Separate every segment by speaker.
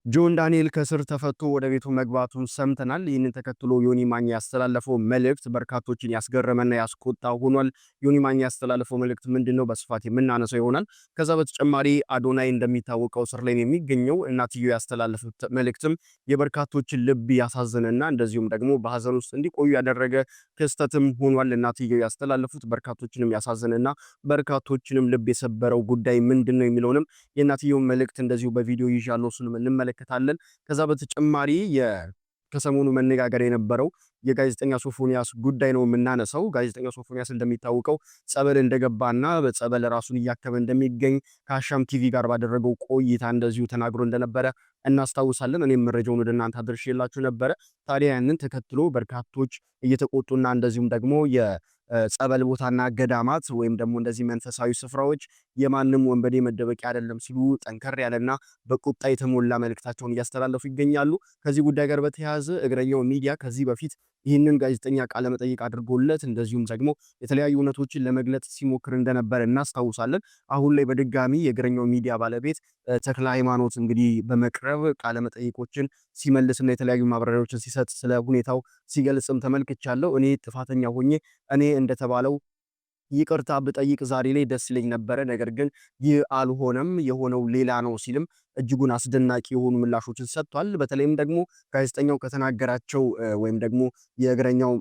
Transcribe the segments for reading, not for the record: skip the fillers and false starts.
Speaker 1: ጆን ዳንኤል ከስር ተፈቶ ወደ ቤቱ መግባቱን ሰምተናል። ይህንን ተከትሎ ዮኒ ማኛ ያስተላለፈው መልእክት በርካቶችን ያስገረመና ያስቆጣ ሆኗል። ዮኒ ማኛ ያስተላለፈው መልእክት ምንድነው? በስፋት የምናነሳው ይሆናል። ከዛ በተጨማሪ አዶናይ እንደሚታወቀው እስር ላይ የሚገኘው እናትየው ያስተላለፉት መልእክትም የበርካቶችን ልብ ያሳዘነና እንደዚሁም ደግሞ በሐዘን ውስጥ እንዲቆዩ ያደረገ ክስተትም ሆኗል። እናትየው ያስተላለፉት በርካቶችንም ያሳዘነና በርካቶችንም ልብ የሰበረው ጉዳይ ምንድነው የሚለውንም የእናትየው መልእክት እንደዚሁ በቪዲዮ ይዣለሁ እሱንም እንመለከታለን። ከዛ በተጨማሪ ከሰሞኑ መነጋገር የነበረው የጋዜጠኛ ሶፎንያስ ጉዳይ ነው የምናነሳው። ጋዜጠኛ ሶፎንያስ እንደሚታወቀው ጸበል እንደገባና በጸበል ራሱን እያከመ እንደሚገኝ ከአሻም ቲቪ ጋር ባደረገው ቆይታ እንደዚሁ ተናግሮ እንደነበረ እናስታውሳለን። እኔም መረጃውን ወደ እናንተ አድርሼላችሁ ነበረ። ታዲያ ያንን ተከትሎ በርካቶች እየተቆጡና እንደዚሁም ደግሞ ጸበል ቦታና ገዳማት ወይም ደግሞ እንደዚህ መንፈሳዊ ስፍራዎች የማንም ወንበዴ መደበቂያ አይደለም ሲሉ ጠንከር ያለና በቁጣ የተሞላ መልእክታቸውን እያስተላለፉ ይገኛሉ። ከዚህ ጉዳይ ጋር በተያያዘ እግረኛው ሚዲያ ከዚህ በፊት ይህንን ጋዜጠኛ ቃለ መጠይቅ አድርጎለት እንደዚሁም ደግሞ የተለያዩ እውነቶችን ለመግለጽ ሲሞክር እንደነበር እናስታውሳለን። አሁን ላይ በድጋሚ የእግረኛው ሚዲያ ባለቤት ተክለ ሃይማኖት እንግዲህ በመቅረብ ቃለ መጠይቆችን ሲመልስና የተለያዩ ማብራሪያዎችን ሲሰጥ ስለ ሁኔታው ሲገልጽም ተመልክቻለሁ። እኔ ጥፋተኛ ሆኜ እኔ እንደተባለው ይቅርታ ብጠይቅ ዛሬ ላይ ደስ ይለኝ ነበረ፣ ነገር ግን ይህ አልሆነም፣ የሆነው ሌላ ነው ሲልም እጅጉን አስደናቂ የሆኑ ምላሾችን ሰጥቷል። በተለይም ደግሞ ጋዜጠኛው ከተናገራቸው ወይም ደግሞ የእግረኛው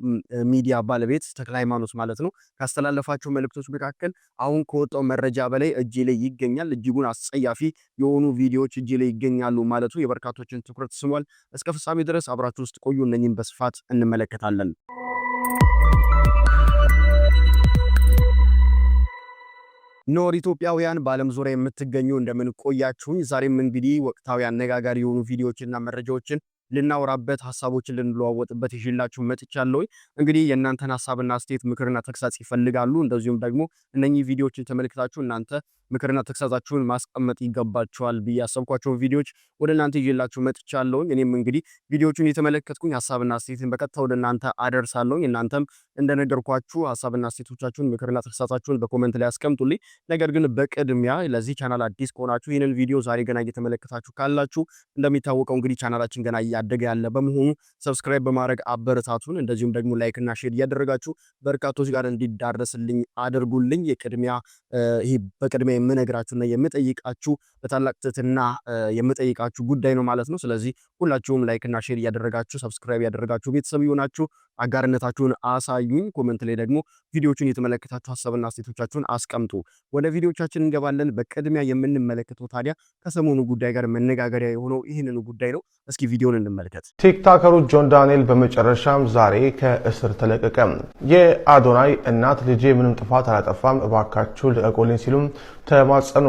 Speaker 1: ሚዲያ ባለቤት ተክለ ሃይማኖት ማለት ነው ካስተላለፋቸው መልእክቶች መካከል አሁን ከወጣው መረጃ በላይ እጄ ላይ ይገኛል፣ እጅጉን አስጸያፊ የሆኑ ቪዲዮዎች እጄ ላይ ይገኛሉ ማለቱ የበርካቶችን ትኩረት ስቧል። እስከ ፍጻሜ ድረስ አብራችሁ ውስጥ ቆዩ፣ እነኚህን በስፋት እንመለከታለን። ኖር ኢትዮጵያውያን በዓለም ዙሪያ የምትገኙ እንደምን ቆያችሁኝ? ዛሬም እንግዲህ ወቅታዊ አነጋጋሪ የሆኑ ቪዲዮዎችና መረጃዎችን ልናወራበት ሐሳቦችን ልንለዋወጥበት ይዤላችሁ መጥቻለሁ። እንግዲህ የእናንተን ሐሳብና አስተያየት ምክርና ተግሳጽ ይፈልጋሉ። እንደዚሁም ደግሞ እነኚህ ቪዲዮዎችን ተመልክታችሁ እናንተ ምክርና ተግሳጻችሁን ማስቀመጥ ይገባችኋል ብዬ ያሰብኳቸውን ቪዲዮዎች ወደ እናንተ ይዤላችሁ መጥቻለሁ። እኔም እንግዲህ ቪዲዮዎቹን የተመለከትኩኝ ሐሳብና አስተያየትን በቀጥታ ወደ እናንተ አደርሳለሁ። እናንተም እንደነገርኳችሁ ሐሳብና አስተያየቶቻችሁን ምክርና ተግሳጻችሁን በኮሜንት ላይ አስቀምጡልኝ። ነገር ግን በቅድሚያ ለዚህ ቻናል አዲስ ከሆናችሁ ይህንን ቪዲዮ ዛሬ ገና እየተመለከታችሁ ካላችሁ እንደሚታወቀው እንግዲህ ቻናላችን ገና እያደገ ያለ በመሆኑ ሰብስክራይብ በማድረግ አበረታቱን። እንደዚሁም ደግሞ ላይክ እና ሼር እያደረጋችሁ በርካቶች ጋር እንዲዳረስልኝ አድርጉልኝ። ይሄ በቅድሚያ የምነግራችሁና የምጠይቃችሁ በታላቅ ትህትና የምጠይቃችሁ ጉዳይ ነው ማለት ነው። ስለዚህ ሁላችሁም ላይክ እና ሼር እያደረጋችሁ ሰብስክራይብ ያደረጋችሁ ቤተሰብ ይሆናችሁ አጋርነታችሁን አሳዩኝ። ኮሜንት ላይ ደግሞ ቪዲዮዎችን የተመለከታችሁ ሐሳብና አስተያየቶቻችሁን አስቀምጡ። ወደ ቪዲዮዎቻችን እንገባለን። በቅድሚያ የምንመለከተው ታዲያ ከሰሞኑ ጉዳይ ጋር መነጋገሪያ የሆነው ይህንን ጉዳይ ነው። እስኪ ቪዲዮን እንመልከት።
Speaker 2: ቲክቶከሩ ጆን ዳንኤል በመጨረሻም ዛሬ ከእስር ተለቀቀ። የአዶናይ እናት ልጄ ምንም ጥፋት አላጠፋም እባካችሁ ልቀቁልኝ ሲሉም ተማጸኑ።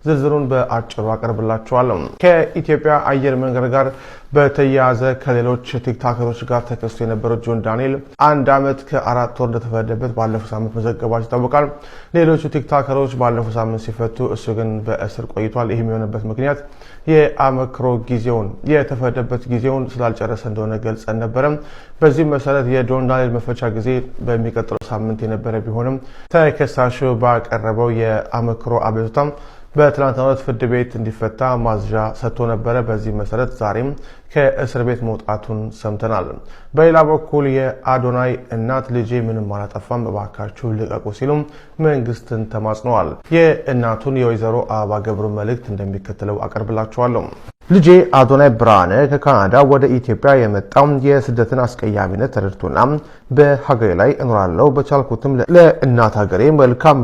Speaker 2: ዝርዝሩን በአጭሩ አቀርብላችኋለሁ። ከኢትዮጵያ አየር መንገድ ጋር በተያያዘ ከሌሎች ቲክቶከሮች ጋር ተከስቶ የነበረው ጆን ዳንኤል 1 ዓመት ከ4 ወር እንደተፈረደበት ባለፈው ሳምንት መዘገባቸው ይታወቃል። ሌሎቹ ቲክቶከሮች ባለፈው ሳምንት ሲፈቱ እሱ ግን በእስር ቆይቷል። ይህም የሆነበት ምክንያት የአመክሮ ጊዜውን የተፈረደበት ጊዜውን ስላልጨረሰ እንደሆነ ገልጸን ነበረ። በዚህ መሰረት የጆን ዳንኤል መፈቻ ጊዜ በሚቀጥለው ሳምንት የነበረ ቢሆንም ተከሳሹ ባቀረበው የአመክሮ አቤቱታም በትናንትናው ዕለት ፍርድ ቤት እንዲፈታ ማዘዣ ሰጥቶ ነበረ። በዚህ መሰረት ዛሬም ከእስር ቤት መውጣቱን ሰምተናል። በሌላ በኩል የአዶናይ እናት ልጄ ምንም አላጠፋም እባካችሁ ልቀቁ ሲሉም መንግስትን ተማጽነዋል። የእናቱን የወይዘሮ አበባ ገብሩ መልእክት እንደሚከተለው አቀርብላችኋለሁ። ልጄ አዶናይ ብርሃነ ከካናዳ ወደ ኢትዮጵያ የመጣው የስደትን አስቀያሚነት ተረድቶና በሀገሬ ላይ እኖራለሁ በቻልኩትም ለእናት ሀገሬ መልካም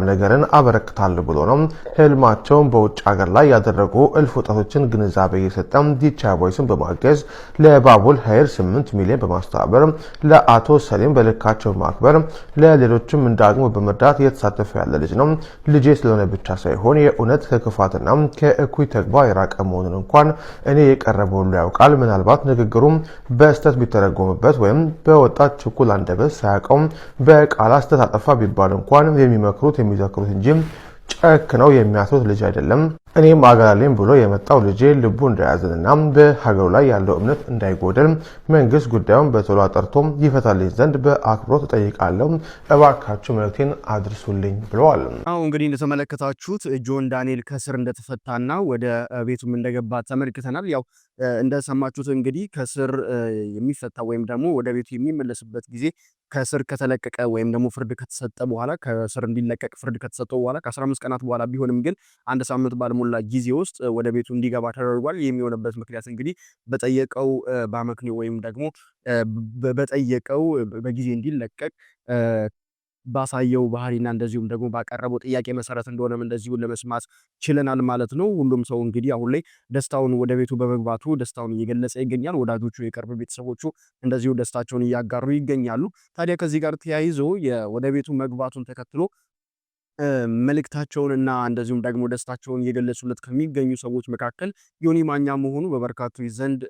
Speaker 2: ነገርን አበረክታለሁ ብሎ ነው። ህልማቸውን በውጭ ሀገር ላይ ያደረጉ እልፍ ወጣቶችን ግንዛቤ የሰጠ ዲቻ ቮይስን በማገዝ ለባቡል ኃይል 8 ሚሊዮን በማስተባበር ለአቶ ሰሌም በልካቸው ማክበር ለሌሎችም እንዳግሞ በመርዳት እየተሳተፈ ያለ ልጅ ነው። ልጄ ስለሆነ ብቻ ሳይሆን የእውነት ከክፋትና ከእኩይ ተግባር የራቀ መሆኑን እንኳን እኔ የቀረበው ሁሉ ያውቃል። ምናልባት ንግግሩም በስተት ቢተረጎምበት ወይም በወጣት ችኩል አንደበት ሳያውቀው በቃላት ስተት አጠፋ ቢባል እንኳን የሚመክሩት የሚዘክሩት እንጂ ጨክ ነው የሚያስሩት ልጅ አይደለም። እኔም አገራለኝ ብሎ የመጣው ልጄ ልቡ እንዳያዝንና በሀገሩ ላይ ያለው እምነት እንዳይጎደል መንግስት ጉዳዩን በቶሎ አጣርቶ ይፈታልኝ ዘንድ በአክብሮት ጠይቃለሁ። እባካችሁ መልእክቴን አድርሱልኝ ብለዋል።
Speaker 1: አሁን እንግዲህ እንደተመለከታችሁት ጆን ዳንኤል ከስር እንደተፈታና ወደ ቤቱም እንደገባ ተመልክተናል። ያው እንደሰማችሁት እንግዲህ ከስር የሚፈታ ወይም ደግሞ ወደ ቤቱ የሚመለስበት ጊዜ ከስር ከተለቀቀ ወይም ደግሞ ፍርድ ከተሰጠ በኋላ ከስር እንዲለቀቅ ፍርድ ከተሰጠው በኋላ ከ15 ቀናት በኋላ ቢሆንም ግን አንድ ሳምንት ባልሞላ ጊዜ ውስጥ ወደ ቤቱ እንዲገባ ተደርጓል። የሚሆነበት ምክንያት እንግዲህ በጠየቀው በአመክንዮ ወይም ደግሞ በጠየቀው በጊዜ እንዲለቀቅ ባሳየው ባህሪና እንደዚሁም ደግሞ ባቀረበው ጥያቄ መሰረት እንደሆነም እንደዚሁ ለመስማት ችለናል ማለት ነው። ሁሉም ሰው እንግዲህ አሁን ላይ ደስታውን ወደ ቤቱ በመግባቱ ደስታውን እየገለጸ ይገኛል። ወዳጆቹ፣ የቅርብ ቤተሰቦቹ እንደዚሁ ደስታቸውን እያጋሩ ይገኛሉ። ታዲያ ከዚህ ጋር ተያይዞ ወደ ቤቱ መግባቱን ተከትሎ መልእክታቸውንና እንደዚሁም ደግሞ ደስታቸውን እየገለጹለት ከሚገኙ ሰዎች መካከል ዮኒ ማኛ መሆኑ በበርካቶች ዘንድ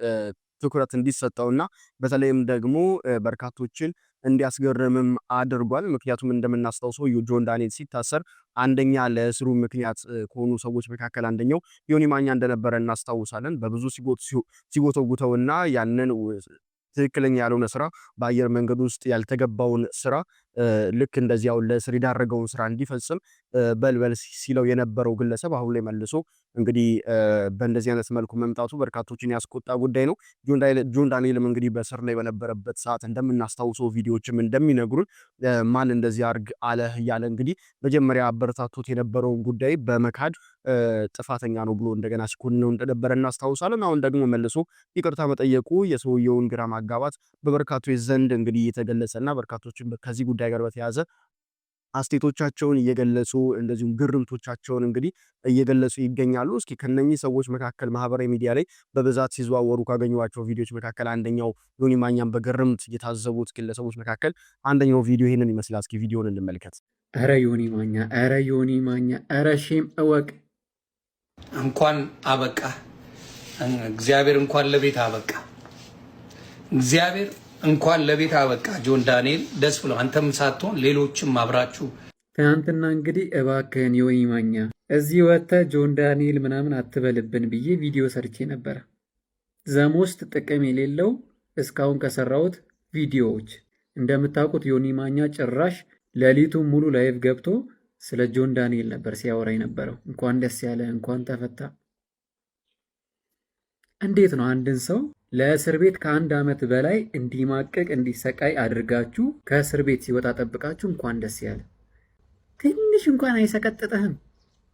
Speaker 1: ትኩረት እንዲሰጠውና በተለይም ደግሞ በርካቶችን እንዲያስገርምም አድርጓል። ምክንያቱም እንደምናስታውሰው ጆን ዳንኤል ሲታሰር አንደኛ ለእስሩ ምክንያት ከሆኑ ሰዎች መካከል አንደኛው ዮኒ ማኛ እንደነበረ እናስታውሳለን። በብዙ ሲጎተጉተውና ያንን ትክክለኛ ያልሆነ ስራ በአየር መንገድ ውስጥ ያልተገባውን ስራ ልክ እንደዚያው ለእስር የዳረገውን ስራ እንዲፈጽም በልበል ሲለው የነበረው ግለሰብ አሁን ላይ መልሶ እንግዲህ በእንደዚህ አይነት መልኩ መምጣቱ በርካቶችን ያስቆጣ ጉዳይ ነው። ጆን ዳንኤልም እንግዲህ በእስር ላይ በነበረበት ሰዓት እንደምናስታውሰው ቪዲዮዎችም እንደሚነግሩን ማን እንደዚህ አርግ አለ እያለ እንግዲህ መጀመሪያ አበረታቶት የነበረውን ጉዳይ በመካድ ጥፋተኛ ነው ብሎ እንደገና ሲኮንነው እንደነበረ እናስታውሳለን። አሁን ደግሞ መልሶ ይቅርታ መጠየቁ የሰውየውን ግራ ማጋባት በበርካቶች ዘንድ እንግዲህ የተገለጸና በርካቶችን ከዚህ ጉዳይ ጋር በተያያዘ አስቴቶቻቸውን እየገለጹ እንደዚሁም ግርምቶቻቸውን እንግዲህ እየገለጹ ይገኛሉ። እስኪ ከነኚህ ሰዎች መካከል ማህበራዊ ሚዲያ ላይ በብዛት ሲዘዋወሩ ካገኘኋቸው ቪዲዮዎች መካከል አንደኛው ዮኒ ማኛን በግርምት የታዘቡት ግለሰቦች መካከል አንደኛው ቪዲዮ ይሄንን ይመስላል። እስኪ ቪዲዮን እንመልከት።
Speaker 3: ኧረ ዮኒ ማኛ፣ ኧረ ዮኒ ማኛ፣ ኧረ ሼም እወቅ።
Speaker 4: እንኳን አበቃ እግዚአብሔር፣ እንኳን ለቤት አበቃ እግዚአብሔር፣ እንኳን ለቤት አበቃ ጆን ዳንኤል። ደስ ብሎ አንተም ሳትሆን ሌሎችም አብራችሁ።
Speaker 3: ትናንትና እንግዲህ እባክህን ዮኒ ማኛ እዚህ ወጥተህ ጆን ዳንኤል ምናምን አትበልብን ብዬ ቪዲዮ ሰርቼ ነበረ። ዘሞስት ጥቅም የሌለው እስካሁን ከሰራሁት ቪዲዮዎች። እንደምታውቁት ዮኒ ማኛ ጭራሽ ሌሊቱን ሙሉ ላይቭ ገብቶ ስለ ጆን ዳንኤል ነበር ሲያወራ የነበረው። እንኳን ደስ ያለ፣ እንኳን ተፈታ። እንዴት ነው አንድን ሰው ለእስር ቤት ከ1 ዓመት በላይ እንዲማቀቅ እንዲሰቃይ አድርጋችሁ ከእስር ቤት ሲወጣ ጠብቃችሁ እንኳን ደስ ያለ? ትንሽ እንኳን አይሰቀጥጥህም?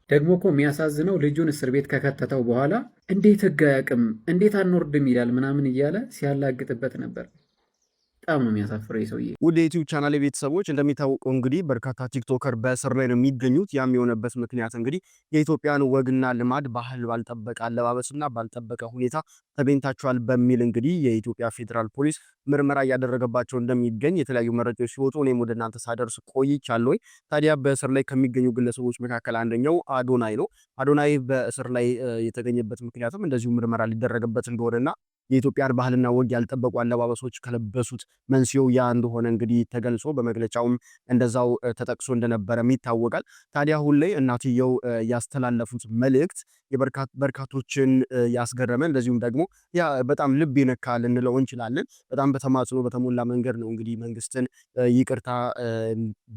Speaker 3: ደግሞ እኮ የሚያሳዝነው ልጁን እስር ቤት ከከተተው በኋላ እንዴት ህግ አያውቅም እንዴት አንወርድም ይላል ምናምን እያለ ሲያላግጥበት ነበር። በጣም ነው የሚያሳፍረው የሰውዬ።
Speaker 1: ውድ የዩቲዩብ ቻናል ቤተሰቦች እንደሚታወቀው እንግዲህ በርካታ ቲክቶከር በእስር ላይ ነው የሚገኙት። ያም የሆነበት ምክንያት እንግዲህ የኢትዮጵያን ወግና ልማድ ባህል ባልጠበቀ አለባበስና ባልጠበቀ ሁኔታ ተገኝታቸዋል በሚል እንግዲህ የኢትዮጵያ ፌዴራል ፖሊስ ምርመራ እያደረገባቸው እንደሚገኝ የተለያዩ መረጃዎች ሲወጡ እኔም ወደ እናንተ ሳደርስ ቆይቻለሁ። ታዲያ በእስር ላይ ከሚገኙ ግለሰቦች መካከል አንደኛው አዶናይ ነው። አዶናይ በእስር ላይ የተገኘበት ምክንያትም እንደዚሁ ምርመራ ሊደረግበት እንደሆነና የኢትዮጵያን ባህልና ወግ ያልጠበቁ አለባበሶች ከለበሱት መንስኤው ያ እንደሆነ እንግዲህ ተገልጾ በመግለጫውም እንደዛው ተጠቅሶ እንደነበረም ይታወቃል። ታዲያ አሁን ላይ እናትየው ያስተላለፉት መልእክት በርካቶችን ያስገረመ እንደዚሁም ደግሞ ያ በጣም ልብ ይነካ ልንለው እንችላለን። በጣም በተማጽኖ በተሞላ መንገድ ነው እንግዲህ መንግስትን ይቅርታ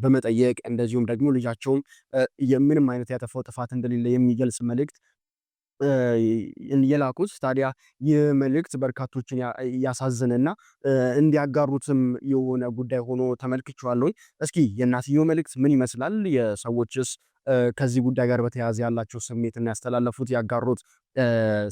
Speaker 1: በመጠየቅ እንደዚሁም ደግሞ ልጃቸውም የምንም አይነት ያጠፋው ጥፋት እንደሌለ የሚገልጽ መልእክት የላኩት። ታዲያ ይህ መልእክት በርካቶችን ያሳዘነና እንዲያጋሩትም የሆነ ጉዳይ ሆኖ ተመልክቼዋለሁ። እስኪ የእናትየው መልእክት ምን ይመስላል? የሰዎችስ ከዚህ ጉዳይ ጋር በተያያዘ ያላቸው ስሜትና ያስተላለፉት ያጋሩት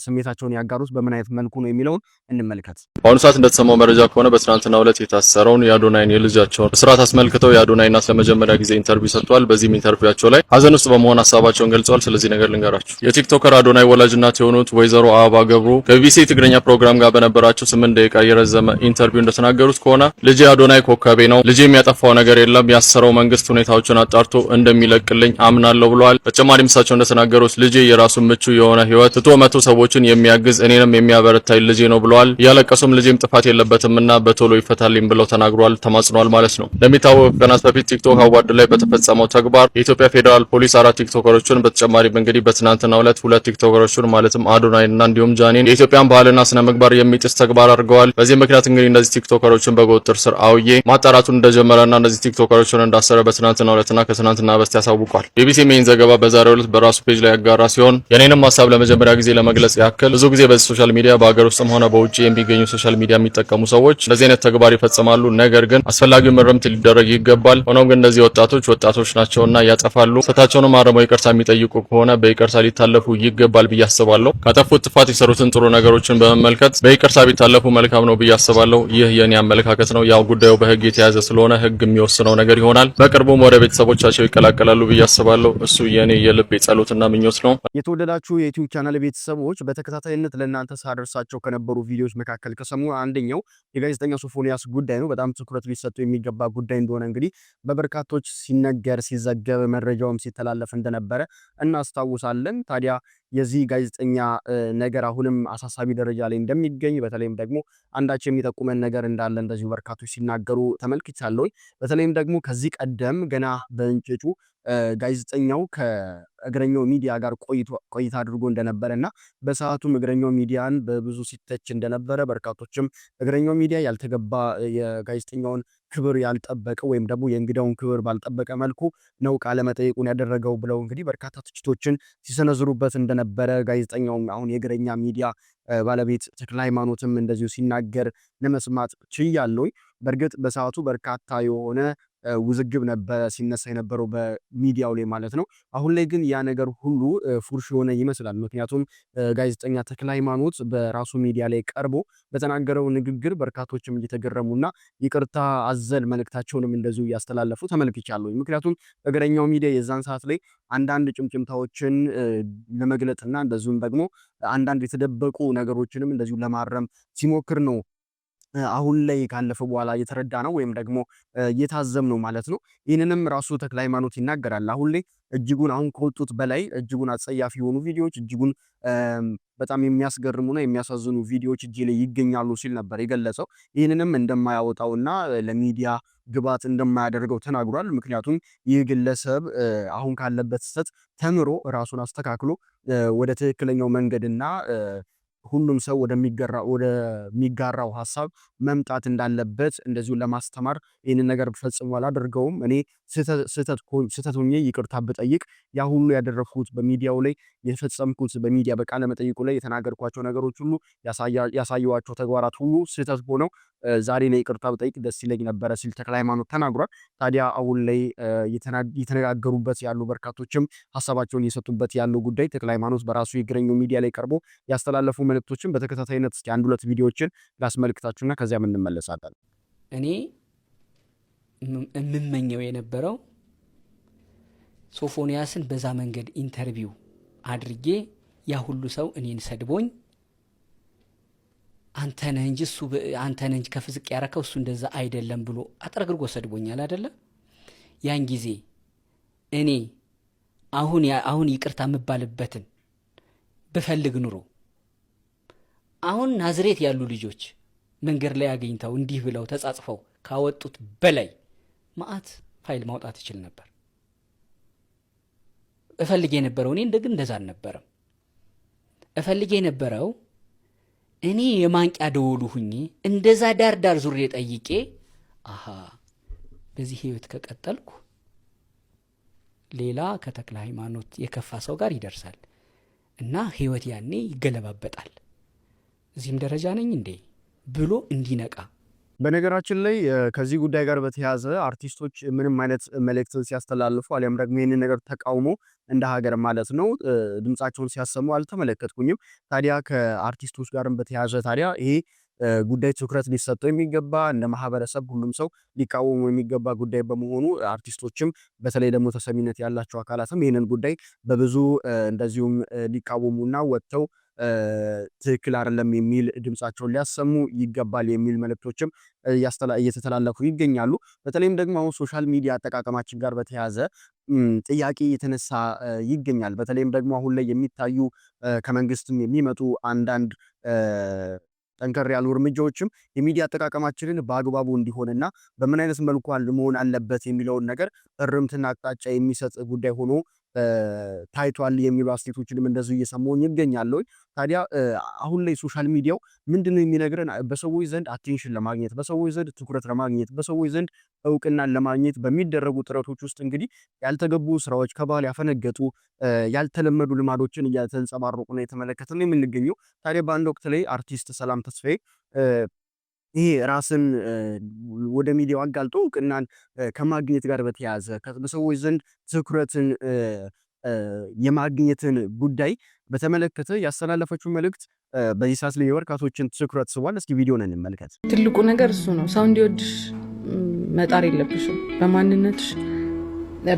Speaker 1: ስሜታቸውን ያጋሩት በምን አይነት መልኩ ነው የሚለውን እንመልከት።
Speaker 5: በአሁኑ ሰዓት እንደተሰማው መረጃ ከሆነ በትናንትናው ዕለት የታሰረውን የአዶናይን የልጃቸውን እስራት አስመልክተው የአዶናይ እናት ለመጀመሪያ ጊዜ ኢንተርቪው ሰጥተዋል። በዚህም ኢንተርቪዋቸው ላይ ሀዘን ውስጥ በመሆን ሀሳባቸውን ገልጸዋል። ስለዚህ ነገር ልንገራችሁ። የቲክቶከር አዶናይ ወላጅ እናት የሆኑት ወይዘሮ አበባ ገብሩ ከቢቢሲ ትግርኛ ፕሮግራም ጋር በነበራቸው 8 ደቂቃ የረዘመ ኢንተርቪው እንደተናገሩት ከሆነ ልጄ አዶናይ ኮከቤ ነው። ልጄ የሚያጠፋው ነገር የለም። ያሰረው መንግስት ሁኔታዎችን አጣርቶ እንደሚለቅልኝ አምናለሁ ብለዋል። በተጨማሪም እሳቸው እንደተናገሩት ልጄ የራሱን ምቹ የሆነ ህይወት ትቶ መቶ ሰዎችን የሚያግዝ እኔንም የሚያበረታኝ ልጄ ነው ብለዋል። እያለቀሱም ልጄም ጥፋት የለበትምና በቶሎ ይፈታልኝ ብለው ተናግሯል፣ ተማጽኗል ማለት ነው። እንደሚታወቀው ቀናት በፊት ቲክቶክ አዋርድ ላይ በተፈጸመው ተግባር የኢትዮጵያ ፌዴራል ፖሊስ 4 ቲክቶከሮችን በተጨማሪም እንግዲህ በትናንትናው ዕለት 2 ቲክቶከሮችን ማለትም አዶናይና እንዲሁም ጃኒን የኢትዮጵያን ባህልና ስነ ምግባር የሚጥስ ተግባር አድርገዋል። በዚህ ምክንያት እንግዲህ እነዚህ ቲክቶከሮችን በቁጥጥር ስር አውዬ ማጣራቱን እንደጀመረና እነዚህ ቲክቶከሮችን እንዳሰረ በትናንትናው ዕለትና ከትናንትና በስቲያ ያሳውቋል። ቢቢሲ ሜን ዘገባ በዛሬው ዕለት በራሱ ፔጅ ላይ ያጋራ ሲሆን የኔንም ሐሳብ ለመጀመሪያ ጊዜ ለመግለጽ ያክል ብዙ ጊዜ በዚህ ሶሻል ሚዲያ በአገር ውስጥም ሆነ በውጪ የሚገኙ ሶሻል ሚዲያ የሚጠቀሙ ሰዎች እንደዚህ አይነት ተግባር ይፈጽማሉ። ነገር ግን አስፈላጊው ምርምት ሊደረግ ይገባል። ሆኖም ግን እነዚህ ወጣቶች ናቸውና ያጠፋሉ። ስህተታቸውንም አርመው ይቅርታ የሚጠይቁ ከሆነ በይቅርታ ሊታለፉ ይገባል ብዬ አስባለሁ። ካጠፉት ጥፋት የሰሩትን ጥሩ ነገሮችን በመመልከት በይቅርታ ቢታለፉ መልካም ነው ብዬ አስባለሁ። ይህ የኔ አመለካከት ነው። ያው ጉዳዩ በህግ የተያዘ ስለሆነ ህግ የሚወስነው ነገር ይሆናል። በቅርቡም ወደ ቤተሰቦቻቸው ይቀላቀላሉ ብዬ አስባለሁ። እሱ የኔ የልብ ጸሎትና ምኞት ነው።
Speaker 1: የተወደዳችሁ የዩቲዩብ ቻናል ቤተሰቦች በተከታታይነት ለእናንተ ሳደርሳቸው ከነበሩ ቪዲዮዎች መካከል ከሰሞኑ አንደኛው የጋዜጠኛ ሶፎንያስ ጉዳይ ነው። በጣም ትኩረት ሊሰጠው የሚገባ ጉዳይ እንደሆነ እንግዲህ በበርካቶች ሲነገር ሲዘገብ መረጃውም ሲተላለፍ እንደነበረ እናስታውሳለን። ታዲያ የዚህ ጋዜጠኛ ነገር አሁንም አሳሳቢ ደረጃ ላይ እንደሚገኝ በተለይም ደግሞ አንዳች የሚጠቁመን ነገር እንዳለ እንደዚሁ በርካቶች ሲናገሩ ተመልክቻለሁ። በተለይም ደግሞ ከዚህ ቀደም ገና በእንጭጩ ጋዜጠኛው ከእግረኛው ሚዲያ ጋር ቆይታ አድርጎ እንደነበረና በሰዓቱም እግረኛው ሚዲያን በብዙ ሲተች እንደነበረ በርካቶችም እግረኛው ሚዲያ ያልተገባ የጋዜጠኛውን ክብር ያልጠበቀ ወይም ደግሞ የእንግዳውን ክብር ባልጠበቀ መልኩ ነው ቃለ መጠይቁን ያደረገው ብለው እንግዲህ በርካታ ትችቶችን ሲሰነዝሩበት እንደነበረ ጋዜጠኛውም አሁን የእግረኛ ሚዲያ ባለቤት ተክለ ሃይማኖትም እንደዚሁ ሲናገር ለመስማት ችያለሁ። በእርግጥ በሰዓቱ በርካታ የሆነ ውዝግብ ነበረ ሲነሳ የነበረው በሚዲያው ላይ ማለት ነው። አሁን ላይ ግን ያ ነገር ሁሉ ፉርሽ የሆነ ይመስላል። ምክንያቱም ጋዜጠኛ ተክለ ሃይማኖት በራሱ ሚዲያ ላይ ቀርቦ በተናገረው ንግግር በርካቶችም እየተገረሙና ይቅርታ አዘል መልእክታቸውንም እንደዚሁ እያስተላለፉ ተመልክቻለሁ። ምክንያቱም እግረኛው ሚዲያ የዛን ሰዓት ላይ አንዳንድ ጭምጭምታዎችን ለመግለጥና እንደዚሁም ደግሞ አንዳንድ የተደበቁ ነገሮችንም እንደዚሁ ለማረም ሲሞክር ነው አሁን ላይ ካለፈ በኋላ እየተረዳ ነው ወይም ደግሞ እየታዘብ ነው ማለት ነው። ይህንንም ራሱ ተክለ ሃይማኖት ይናገራል። አሁን ላይ እጅጉን አሁን ከወጡት በላይ እጅጉን አጸያፊ የሆኑ ቪዲዮዎች እጅጉን በጣም የሚያስገርሙና የሚያሳዝኑ ቪዲዮዎች እጅ ላይ ይገኛሉ ሲል ነበር የገለጸው። ይህንንም እንደማያወጣውና ለሚዲያ ግባት እንደማያደርገው ተናግሯል። ምክንያቱም ይህ ግለሰብ አሁን ካለበት ስህተት ተምሮ ራሱን አስተካክሎ ወደ ትክክለኛው መንገድና ሁሉም ሰው ወደሚጋራው ሐሳብ መምጣት እንዳለበት እንደዚሁ ለማስተማር ይህንን ነገር ፈጽሞ አላደርገውም። እኔ ስህተት ሆኜ ይቅርታ ብጠይቅ ያ ሁሉ ያደረኩት በሚዲያው ላይ የፈጸምኩት በሚዲያ በቃለ መጠይቁ ላይ የተናገርኳቸው ነገሮች ሁሉ ያሳየኋቸው ተግባራት ሁሉ ስህተት ሆነው ዛሬ ላይ ይቅርታ ብጠይቅ ደስ ይለኝ ነበረ ሲል ተክለ ሃይማኖት ተናግሯል። ታዲያ አሁን ላይ የተነጋገሩበት ያሉ በርካቶችም ሀሳባቸውን እየሰጡበት ያለው ጉዳይ ተክለ ሃይማኖት በራሱ የእግረኛው ሚዲያ ላይ ቀርቦ ያስተላለፉ መልእክቶችን በተከታታይነት እስኪ 1-2 ቪዲዮዎችን ላስመልክታችሁና ከዚያም እንመለሳለን።
Speaker 6: እኔ የምመኘው የነበረው ሶፎንያስን በዛ መንገድ ኢንተርቪው አድርጌ ያ ሁሉ ሰው እኔን ሰድቦኝ አንተ ነህ እንጂ ከፍ ዝቅ ያረከው እሱ እንደዛ አይደለም ብሎ አጥረግርጎ ሰድቦኛል አይደለ? ያን ጊዜ እኔ አሁን ይቅርታ የምባልበትን ብፈልግ ኑሮ አሁን ናዝሬት ያሉ ልጆች መንገድ ላይ አገኝተው እንዲህ ብለው ተጻጽፈው ካወጡት በላይ ማአት ፋይል ማውጣት ይችል ነበር። እፈልጌ የነበረው እኔ እንደዛ አልነበረም። እፈልጌ የነበረው እኔ የማንቂያ ደወሉ ሁኜ እንደዛ ዳር ዙሬ ጠይቄ በዚህ ህይወት ከቀጠልኩ ሌላ ከተክለ ሃይማኖት የከፋ ሰው ጋር ይደርሳል እና ህይወት ያኔ ይገለባበጣል፣ እዚህም ደረጃ ነኝ እንዴ ብሎ እንዲነቃ።
Speaker 1: በነገራችን ላይ ከዚህ ጉዳይ ጋር በተያያዘ አርቲስቶች ምንም አይነት መልእክትን ሲያስተላልፉ አሊያም ደግሞ ይህንን ነገር ተቃውሞ እንደ ሀገር ማለት ነው ድምጻቸውን ሲያሰሙ አልተመለከትኩኝም። ታዲያ ከአርቲስቶች ጋርም በተያያዘ ታዲያ ይሄ ጉዳይ ትኩረት ሊሰጠው የሚገባ እንደ ማህበረሰብ ሁሉም ሰው ሊቃወሙ የሚገባ ጉዳይ በመሆኑ አርቲስቶችም በተለይ ደግሞ ተሰሚነት ያላቸው አካላትም ይህንን ጉዳይ በብዙ እንደዚሁም ሊቃወሙና ወጥተው ትክክል አይደለም የሚል ድምጻቸውን ሊያሰሙ ይገባል የሚል መልእክቶችም እየተተላለፉ ይገኛሉ። በተለይም ደግሞ አሁን ሶሻል ሚዲያ አጠቃቀማችን ጋር በተያያዘ ጥያቄ የተነሳ ይገኛል። በተለይም ደግሞ አሁን ላይ የሚታዩ ከመንግስትም የሚመጡ አንዳንድ ጠንከር ያሉ እርምጃዎችም የሚዲያ አጠቃቀማችንን በአግባቡ እንዲሆንና በምን አይነት መልኩ መሆን አለበት የሚለውን ነገር እርምትና አቅጣጫ የሚሰጥ ጉዳይ ሆኖ ታይቷል የሚሉ አስተያየቶችንም እንደዚሁ እየሰማሁኝ ይገኛለሁ። ታዲያ አሁን ላይ ሶሻል ሚዲያው ምንድነው የሚነግረን? በሰዎች ዘንድ አቴንሽን ለማግኘት፣ በሰዎች ዘንድ ትኩረት ለማግኘት፣ በሰዎች ዘንድ እውቅናን ለማግኘት በሚደረጉ ጥረቶች ውስጥ እንግዲህ ያልተገቡ ስራዎች፣ ከባህል ያፈነገጡ ያልተለመዱ ልማዶችን እያተንጸባረቁ ነው የተመለከትን የምንገኘው። ታዲያ በአንድ ወቅት ላይ አርቲስት ሰላም ተስፋዬ ይሄ ራስን ወደ ሚዲያው አጋልጦ እውቅናን ከማግኘት ጋር በተያያዘ በሰዎች ዘንድ ትኩረትን የማግኘትን ጉዳይ በተመለከተ ያስተላለፈችው መልእክት በዚህ ሰዓት ላይ የበርካቶችን ትኩረት ስቧል። እስኪ ቪዲዮን እንመልከት።
Speaker 7: ትልቁ ነገር እሱ ነው። ሰው እንዲወድሽ መጣር የለብሽም። በማንነትሽ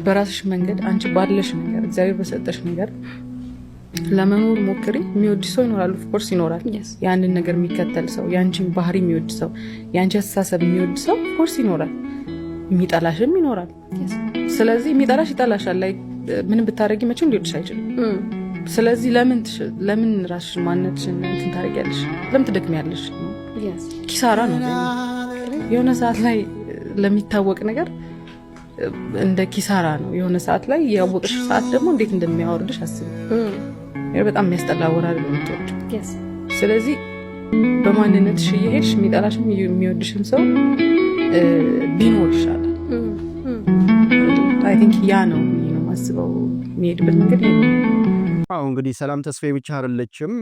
Speaker 7: በራስሽ መንገድ አንቺ ባለሽ ነገር እግዚአብሔር በሰጠሽ ነገር ለመኖር ሞክሪ። የሚወድ ሰው ይኖራል፣ ኦፍኮርስ ይኖራል። ያንን ነገር የሚከተል ሰው፣ ያንቺን ባህሪ የሚወድ ሰው፣ ያንቺ አስተሳሰብ የሚወድ ሰው ኦፍኮርስ ይኖራል። የሚጠላሽም ይኖራል። ስለዚህ የሚጠላሽ ይጠላሻል። ላይ ምንም ብታረጊ መቼም ሊወድሽ አይችልም። ስለዚህ ለምን ራስሽን ማንነትሽን እንትን ታደርጊያለሽ? ለምን ትደክሚያለሽ? ኪሳራ ነው። የሆነ ሰዓት ላይ ለሚታወቅ ነገር እንደ ኪሳራ ነው። የሆነ ሰዓት ላይ ያወቅሽ ሰዓት ደግሞ እንዴት እንደሚያወርድሽ አስቢ። በጣም የሚያስጠላ ወራድ ነው የምትወጪው። ስለዚህ በማንነትሽ እየሄድሽ የሚጠላሽም የሚወድሽም ሰው ቢኖር ይሻላል። አይ ቲንክ ያ ነው ማስበው የሚሄድበት መንገድ ይሄ ነው።
Speaker 1: እንግዲህ ሰላም ተስፋዬ ብቻ አይደለችም።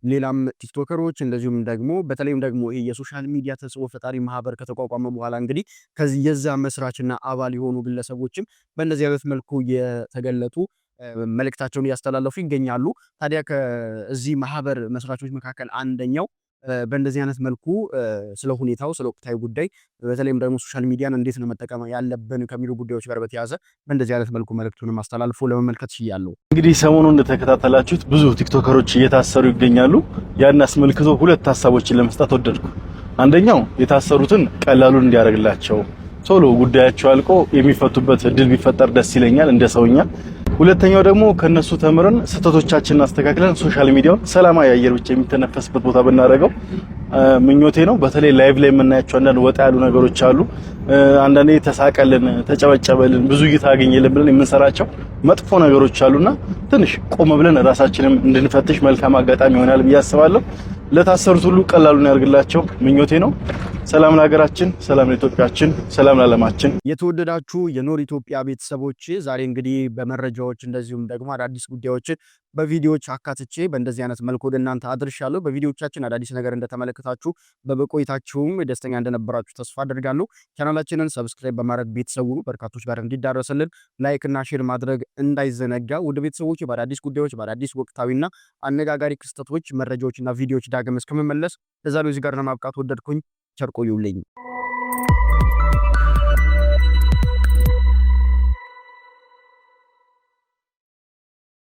Speaker 1: ሌላም ቲክቶከሮች እንደዚሁም ደግሞ በተለይም ደግሞ ይሄ የሶሻል ሚዲያ ተጽዕኖ ፈጣሪ ማህበር ከተቋቋመ በኋላ እንግዲህ ከዚህ የዛ መስራችና አባል የሆኑ ግለሰቦችም በእንደዚህ አይነት መልኩ የተገለጡ መልእክታቸውን እያስተላለፉ ይገኛሉ። ታዲያ ከዚህ ማህበር መስራቾች መካከል አንደኛው በእንደዚህ አይነት መልኩ ስለ ሁኔታው ስለ ወቅታዊ ጉዳይ በተለይም ደግሞ ሶሻል ሚዲያን እንዴት ነው መጠቀም ያለብን ከሚሉ ጉዳዮች ጋር በተያያዘ በእንደዚህ አይነት መልኩ መልእክቱንም አስተላልፎ ለመመልከት ይችላል።
Speaker 8: እንግዲህ ሰሞኑን እንደተከታተላችሁት ብዙ ቲክቶከሮች እየታሰሩ ይገኛሉ። ያን አስመልክቶ ሁለት ሀሳቦችን ለመስጠት ወደድኩ። አንደኛው የታሰሩትን ቀላሉን እንዲያደርግላቸው ቶሎ ጉዳያቸው አልቆ የሚፈቱበት እድል ቢፈጠር ደስ ይለኛል እንደ ሰውኛ። ሁለተኛው ደግሞ ከነሱ ተምረን ስህተቶቻችንን አስተካክለን ሶሻል ሚዲያውን ሰላማዊ አየር ብቻ የሚተነፈስበት ቦታ ብናደርገው ምኞቴ ነው። በተለይ ላይቭ ላይ የምናያቸው አንዳንድ ወጣ ያሉ ነገሮች አሉ። አንዳንዴ ተሳቀልን፣ ተጨበጨበልን፣ ብዙ እይታ አገኘልን ብለን የምንሰራቸው መጥፎ ነገሮች አሉና ትንሽ ቆም ብለን ራሳችንን እንድንፈትሽ መልካም አጋጣሚ ይሆናል ብዬ አስባለሁ። ለታሰሩት ሁሉ ቀላሉን ያርግላቸው ምኞቴ ነው። ሰላም ለሀገራችን፣ ሰላም ለኢትዮጵያችን፣ ሰላም ለዓለማችን።
Speaker 1: የተወደዳችሁ የኖር ኢትዮጵያ ቤተሰቦች ዛሬ እንግዲህ በመረጃዎች እንደዚሁም ደግሞ አዳዲስ ጉዳዮችን በቪዲዮዎች አካትቼ በእንደዚህ አይነት መልኩ ወደ እናንተ አድርሻለሁ። በቪዲዮዎቻችን አዳዲስ ነገር እንደተመለከታችሁ በቆይታችሁም ደስተኛ እንደነበራችሁ ተስፋ አደርጋለሁ። ቻናላችንን ሰብስክራይብ በማድረግ ቤተሰቡ በርካቶች ጋር እንዲዳረስልን ላይክ እና ሼር ማድረግ እንዳይዘነጋ። ወደ ቤተሰቦች በአዳዲስ ጉዳዮች በአዳዲስ ወቅታዊና አነጋጋሪ ክስተቶች መረጃዎችና ቪዲዮዎች ዳግም እስከመመለስ ለዛሬው እዚህ ጋር ለማብቃት ወደድኩኝ። ቸር ቆዩልኝ።